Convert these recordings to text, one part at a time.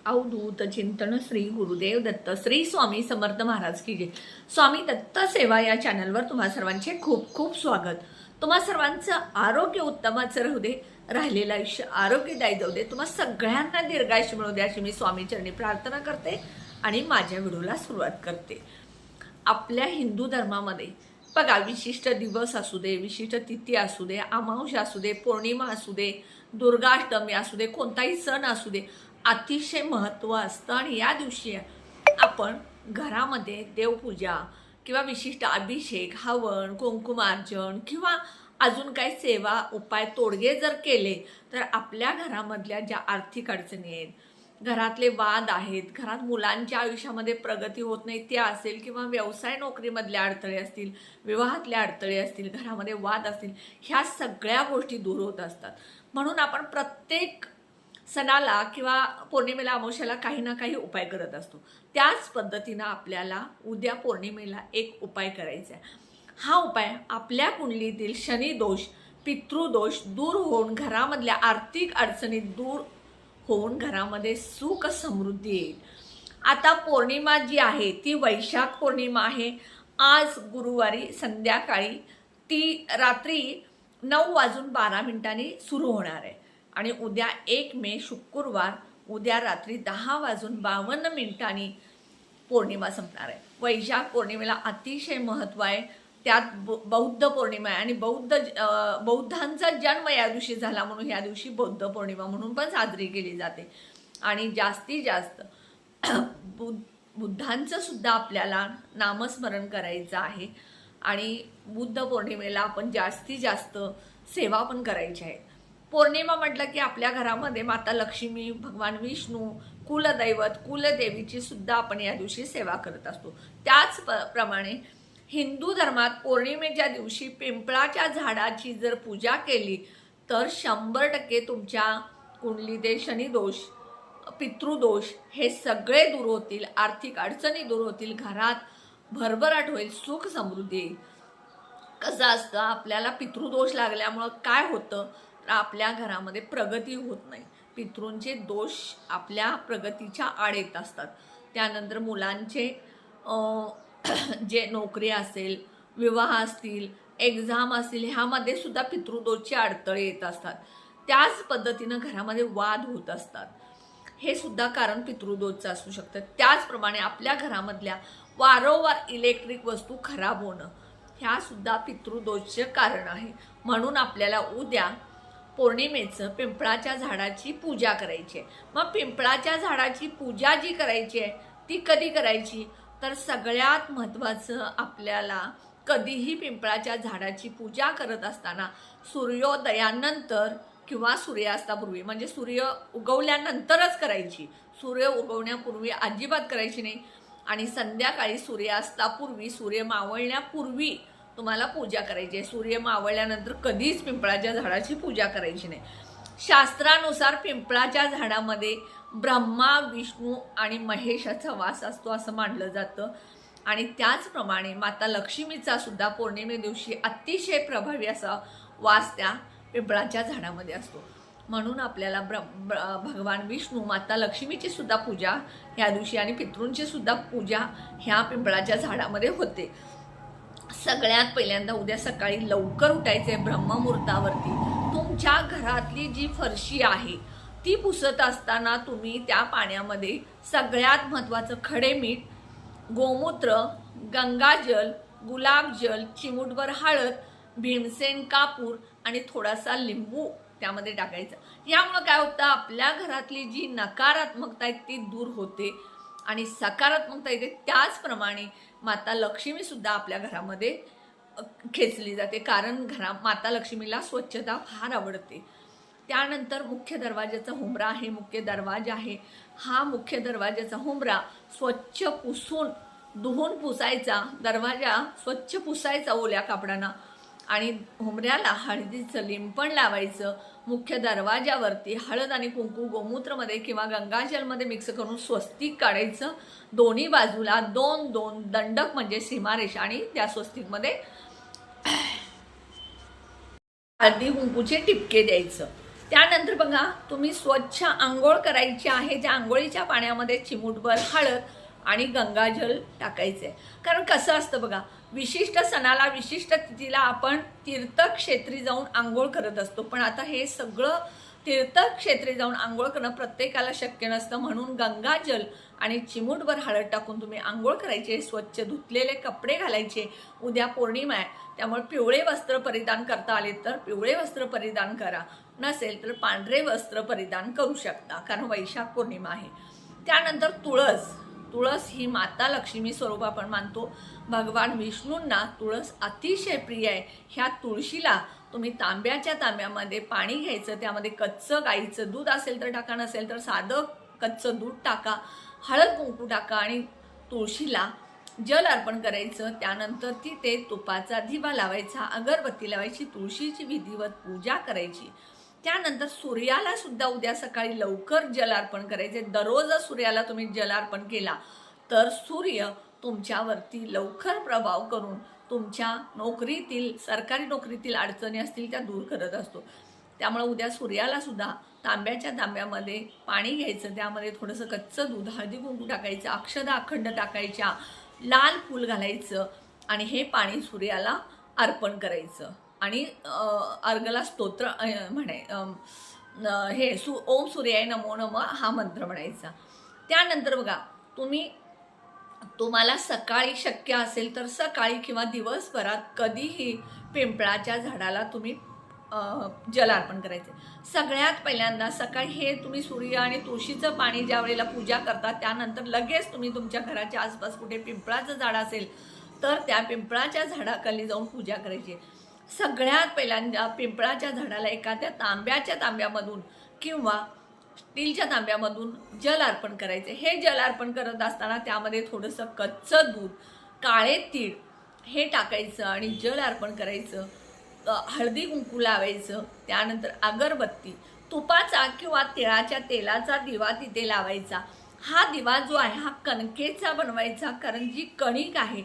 अवधूत चिंतन श्री गुरुदेव दत्त श्री स्वामी समर्थ महाराज की जय। स्वामी दत्त सेवा या चॅनलवर तुम्हा सर्वांचे खूप खूप स्वागत। तुम्हा सर्वांचं आरोग्य उत्तमाचं राहू दे, राहिलेलं आयुष्य आरोग्यदायी जाऊ दे, तुम्हा सगळ्यांना दीर्घायुष्य मिळू दे अशी मी स्वामी चरणी प्रार्थना करते आणि माझ्या व्हिडिओला सुरुवात करते। आपल्या हिंदू धर्मामध्ये बघा, विशिष्ट दिवस असू दे, विशिष्ट तिथी असू दे, अमावस्या असू दे, पौर्णिमा असू दे, दुर्गाष्टमी असू दे, कोणताही सण असू दे, अतिशय महत्त्व असतं। आणि या दिवशी आपण घरामध्ये देवपूजा किंवा विशिष्ट अभिषेक, हवन, कुंकुमार्चन किंवा अजून काही सेवा उपाय तोडगे जर केले तर आपल्या घरामधल्या ज्या आर्थिक अडचणी आहेत, घरातले वाद आहेत, घरात मुलांच्या आयुष्यामध्ये प्रगती होत नाही ते असेल, किंवा व्यवसाय नोकरीमधले अडथळे असतील, विवाहातले अडथळे असतील, घरामध्ये वाद असतील, ह्या सगळ्या गोष्टी दूर होत असतात। म्हणून आपण प्रत्येक सणाला किंवा पौर्णिमेला, अमावस्याला काही ना काही उपाय करत असतो। त्याच पद्धतीनं आपल्याला उद्या पौर्णिमेला एक उपाय करायचा आहे। हा उपाय आपल्या कुंडलीतील शनी दोष, पितृदोष दूर होऊन, घरामधल्या आर्थिक अडचणी दूर होऊन घरामध्ये सुख समृद्धी येईल। आता पौर्णिमा जी आहे ती वैशाख पौर्णिमा आहे। आज गुरुवारी संध्याकाळी ती रात्री 9:12 सुरू होणार आहे आणि उद्या 1 मे शुक्रवार उद्या रात्री 10:52 पौर्णिमा संपणार आहे। वैशाख पौर्णिमेला अतिशय महत्त्व आहे। त्यात बौद्ध पौर्णिमा आहे आणि बौद्धांचा जन्म या दिवशी झाला म्हणून या दिवशी बौद्ध पौर्णिमा म्हणून पण साजरी केली जाते। आणि जास्तीत जास्त बुद्धांचं सुद्धा आपल्याला नामस्मरण करायचं आहे आणि बुद्ध पौर्णिमेला आपण जास्तीत जास्त सेवा पण करायची आहे। पौर्णिमा म्हटलं की आपल्या घरामध्ये माता लक्ष्मी, भगवान विष्णू, कुलदैवत, कुलदेवीची सुद्धा आपण या दिवशी सेवा करत असतो। त्याचप्रमाणे हिंदू धर्मात पौर्णिमेच्या दिवशी पिंपळाच्या झाडाची जर पूजा केली तर 100% तुमच्या कुंडलीतील शनिदोष, पितृदोष हे सगळे दूर होतील, आर्थिक अडचणी दूर होतील, घरात भरभराट होईल, सुख समृद्धी येईल। कसं असतं, आपल्याला पितृदोष लागल्यामुळं काय होतं तर आपल्या घरामध्ये प्रगती होत नाही। पितृंचे दोष आपल्या प्रगतीच्या आड येत असतात। त्यानंतर मुलांचे जे नोकरी असेल, विवाह असतील, एक्झाम असतील, ह्यामध्ये सुद्धा पितृदोषचे अडथळे येत असतात। त्याच पद्धतीनं घरामध्ये वाद होत असतात, हे सुद्धा कारण पितृदोषचं असू शकतं। त्याचप्रमाणे आपल्या घरामधल्या वारंवार इलेक्ट्रिक वस्तू खराब होणं ह्या सुद्धा पितृदोषचे कारण आहे। म्हणून आपल्याला उद्या पौर्णिमेचं पिंपळाच्या झाडाची पूजा करायची आहे। मग पिंपळाच्या झाडाची पूजा जी करायची आहे ती कधी करायची तर सगळ्यात महत्त्वाचं, आपल्याला कधीही पिंपळाच्या झाडाची पूजा करत असताना सूर्योदयानंतर किंवा सूर्यास्तापूर्वी, म्हणजे सूर्य उगवल्यानंतरच करायची, सूर्य उगवण्यापूर्वी अजिबात करायची नाही। आणि संध्याकाळी सूर्यास्तापूर्वी, सूर्य मावळण्यापूर्वी तुम्हाला पूजा करायची आहे। सूर्य मावळल्यानंतर कधीच पिंपळाच्या झाडाची पूजा करायची नाही। शास्त्रानुसार पिंपळाच्या झाडामध्ये ब्रह्मा, विष्णू आणि महेशाचा वास असतो असं मानलं जातं। आणि त्याचप्रमाणे माता लक्ष्मीचा सुद्धा पौर्णिमे दिवशी अतिशय प्रभावी असा वास त्या पिंपळाच्या झाडामध्ये असतो। म्हणून आपल्याला भगवान विष्णू, माता लक्ष्मीची सुद्धा पूजा ह्या दिवशी आणि पितृंची सुद्धा पूजा ह्या पिंपळाच्या झाडामध्ये होते। सगळ्यात पहिल्यांदा उद्या सकाळी लवकर उठायचे, ब्रह्ममुहूर्तावरती तुमच्या घरातली जी फरशी आहे ती पुसत असताना तुम्ही त्या पाण्यामध्ये सगळ्यात महत्त्वाचं खडे मीठ, गोमूत्र, गंगाजल, गुलाबजल, चिमूटभर हळद, भीमसेन कापूर आणि थोडासा लिंबू त्यामध्ये टाकायचं। यामुळे काय होतं, आपल्या घरातली जी नकारात्मकता आहे ती दूर होते आणि सकारात्मकता येते। त्याचप्रमाणे माता लक्ष्मी सुद्धा आपल्या घरामध्ये खेचली जाते, कारण माता लक्ष्मीला स्वच्छता फार आवडते। त्यानंतर मुख्य दरवाजाचा हुंबरा आहे, मुख्य दरवाजा आहे, हा मुख्य दरवाजाचा हुंबरा स्वच्छ पुसून, धुवून पुसायचा, दरवाजा स्वच्छ पुसायचा ओल्या कापडानं आणि हुंबऱ्याला हळदीचं लिंपण लावायचं। मुख्य दरवाजावरती हळद आणि कुंकू गोमूत्रमध्ये किंवा गंगाजलमध्ये मिक्स करून स्वस्तिक काढायचं। दोन्ही बाजूला 2-2 दंडक म्हणजे सीमारेषा आणि त्या स्वस्तिकमध्ये हळदी कुंकूचे टिपके द्यायचं। त्यानंतर बघा तुम्ही स्वच्छ आंघोळ करायची आहे. त्या आंघोळीच्या पाण्यामध्ये चिमूटभर हळद आणि गंगाजल टाकायचे. कारण कसं असतं बघा, विशिष्ट सणाला विशिष्ट तिथीला आपण तीर्थक्षेत्री जाऊन आंघोळ करत असतो, पण आता हे सगळं तीर्थक्षेत्री जाऊन आंघोळ करणं प्रत्येकाला शक्य नसतं. म्हणून गंगाजल आणि चिमूटभर हळद टाकून तुम्ही आंघोळ करायचे. स्वच्छ धुतलेले कपडे घालायचे. उद्या पौर्णिमा आहे, त्यामुळे पिवळे वस्त्र परिधान करता आले तर पिवळे वस्त्र परिधान करा, नसेल तर पांढरे वस्त्र परिधान करू शकता, कारण वैशाख पौर्णिमा आहे. त्यानंतर तुळस ही माता लक्ष्मी स्वरूप आपण मानतो. भगवान विष्णूंना तुळस अतिशय प्रिय आहे. ह्या तुळशीला तुम्ही तांब्याच्या तांब्यामध्ये पाणी घ्यायचं, त्यामध्ये कच्चं गाईचं दूध असेल तर टाका, नसेल तर साधं कच्चं दूध टाका, हळद कुंकू टाका आणि तुळशीला जल अर्पण करायचं. त्यानंतर तिथे तुपाचा दिवा लावायचा, अगरबत्ती लावायची, तुळशीची विधिवत पूजा करायची. त्यानंतर सूर्याला सुद्धा उद्या सकाळी लवकर जल अर्पण करायचे. दररोज सूर्याला तुम्ही जल अर्पण केला तर सूर्य तुमच्यावरती लवकर प्रभाव करून तुमच्या नोकरीतील, सरकारी नोकरीतील अडचणी असतील त्या दूर करत असतो. त्यामुळे उद्या सूर्याला सुद्धा तांब्याच्या तांब्यामध्ये पाणी घ्यायचं, त्यामध्ये थोडंसं कच्चं दूध, हळदी कुंकू टाकायचं, अक्षदा अखंड टाकायच्या, लाल फूल घालायचं आणि हे पाणी सूर्याला अर्पण करायचं. आणि अर्गला स्तोत्र हे ओम सूर्याय नमो नमः हा मंत्र म्हणायचा. त्यानंतर बघा तुम्हाला सकाळी शक्य असेल तर सकाळी किंवा दिवसभरात कधीही पिंपळाच्या झाडाला तुम्ही जल अर्पण करायचे. सगळ्यात पहिल्यांदा सकाळी हे तुम्ही सूर्य आणि तुळशीचं पाणी ज्या वेळेला पूजा करता त्यानंतर लगेच तुम्ही तुमच्या घराच्या आसपास कुठे पिंपळाचं झाड असेल तर त्या पिंपळाच्या झाडाखाली जाऊन पूजा करायची. सगळ्यात पहिल्यांदा पिंपळाच्या झाडाला एखाद्या तांब्याच्या तांब्यामधून किंवा स्टीलच्या तांब्यामधून जल अर्पण करायचे. हे जल अर्पण करत असताना त्यामध्ये थोडंसं कच्चं दूध, काळे तीळ हे टाकायचं आणि जल अर्पण करायचं. हळदी कुंकू लावायचं. त्यानंतर अगरबत्ती, तुपाचा किंवा तिळाच्या तेलाचा दिवा तिथे लावायचा. हा दिवा जो आहे हा कणकेचा बनवायचा, कारण जी कणिक आहे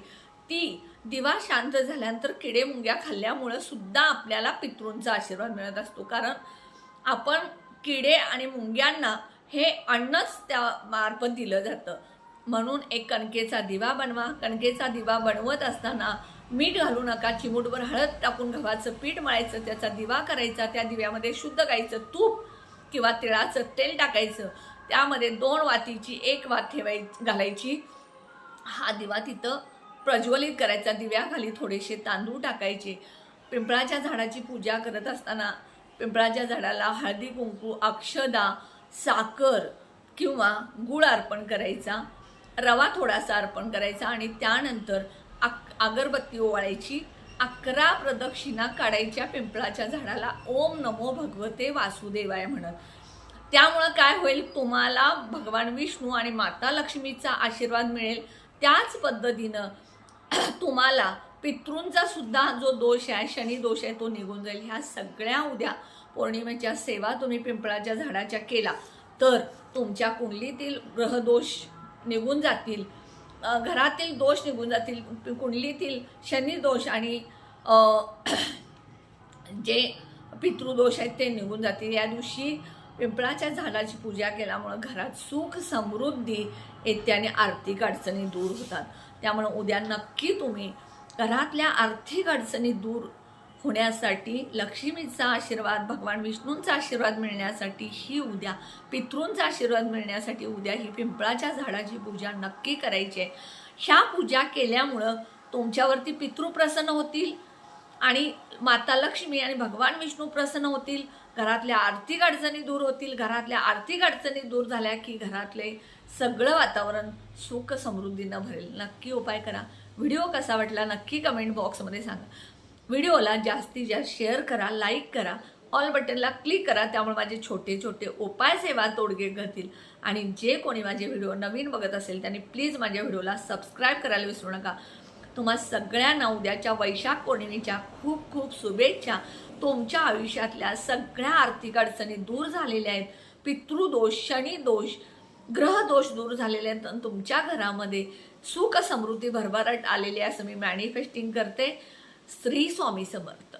ती दिवा शांत झाल्यानंतर किडे मुंग्या खाल्ल्यामुळं सुद्धा आपल्याला पितृंचा आशीर्वाद मिळत असतो. कारण आपण किडे आणि मुंग्यांना हे अन्नच त्या मार्फत दिलं जातं. म्हणून एक कणकेचा दिवा बनवा. कणकेचा दिवा बनवत असताना मीठ घालू नका. चिमूटभर हळद टाकून गव्हाचं पीठ मळायचं, त्याचा दिवा करायचा. त्या दिव्यामध्ये शुद्ध गाईचं तूप किंवा तिळाचं तेल टाकायचं. त्यामध्ये 2 वातीची 1 वात घालायची. हा दिवा तिथं प्रज्वलित करायचा. दिव्याखाली थोडेसे तांदूळ टाकायचे. पिंपळाच्या झाडाची पूजा करत असताना पिंपळाच्या झाडाला हळदी कुंकू, अक्षदा, साखर किंवा गूळ अर्पण करायचा. रवा थोडासा अर्पण करायचा आणि त्यानंतर अगरबत्ती ओवाळायची. 11 प्रदक्षिणा काढायच्या पिंपळाच्या झाडाला, ओम नमो भगवते वासुदेवाय म्हणत. त्यामुळं काय होईल, तुम्हाला भगवान विष्णू आणि माता लक्ष्मीचा आशीर्वाद मिळेल. त्याच पद्धतीनं तुम्हाला पितृंचा सुद्धा जो दोष आहे, शनी दोष आहे, तो निघून जाईल. ह्या सगळ्या उद्या पौर्णिमेच्या सेवा तुम्ही पिंपळाच्या झाडाच्या केला तर तुमच्या कुंडलीतील ग्रहदोष निघून जातील, घरातील दोष निघून जातील, कुंडलीतील शनी दोष आणि जे पितृदोष आहेत ते निघून जातील. या दिवशी पिंपळाच्या झाडाची पूजा केल्यामुळं घरात सुख समृद्धी येते आणि आर्थिक अडचणी दूर होतात. त्यामुळे उद्या नक्की तुम्ही घरातल्या आर्थिक अडचणी दूर होण्यासाठी, लक्ष्मीचा आशीर्वाद, भगवान विष्णूंचा आशीर्वाद मिळण्यासाठी ही उद्या, पितृंचा आशीर्वाद मिळण्यासाठी उद्या ही पिंपळाच्या झाडाची पूजा नक्की करायची आहे. ह्या पूजा केल्यामुळं तुमच्यावरती पितृ प्रसन्न होतील आणि माता लक्ष्मी आणि भगवान विष्णू प्रसन्न होतील. घरातल्या आर्थिक अडचणी दूर होतील. घरातल्या आर्थिक अडचणी दूर झाल्या की घरातले सगळं वातावरण सुख समृद्धीनं भरेल. नक्की उपाय करा. व्हिडिओ कसा वाटला नक्की कमेंट बॉक्समध्ये सांगा. व्हिडिओला जास्तीत जास्त शेअर करा, लाईक करा, ऑल बटनला क्लिक करा. त्यामुळे माझे छोटे छोटे उपाय सेवा तोडगे करतील. आणि जे कोणी माझे व्हिडिओ नवीन बघत असेल त्यांनी प्लीज माझ्या व्हिडिओला सबस्क्राईब करायला विसरू नका. तुम्हा सगळ्यांना उद्याच्या वैशाख पौर्णिमेच्या खूप खूप शुभेच्छा. तुमच्या आयुष्यातल्या सगळ्या आर्थिक अडचणी दूर झालेल्या आहेत. पितृदोष, शनी दोष, ग्रहदोष दूर झालेले आहेत. आणि तुमच्या घरामध्ये सुख समृद्धी भरभराट आलेली आहे असं मी मॅनिफेस्टिंग करते. श्री स्वामी समर्थ.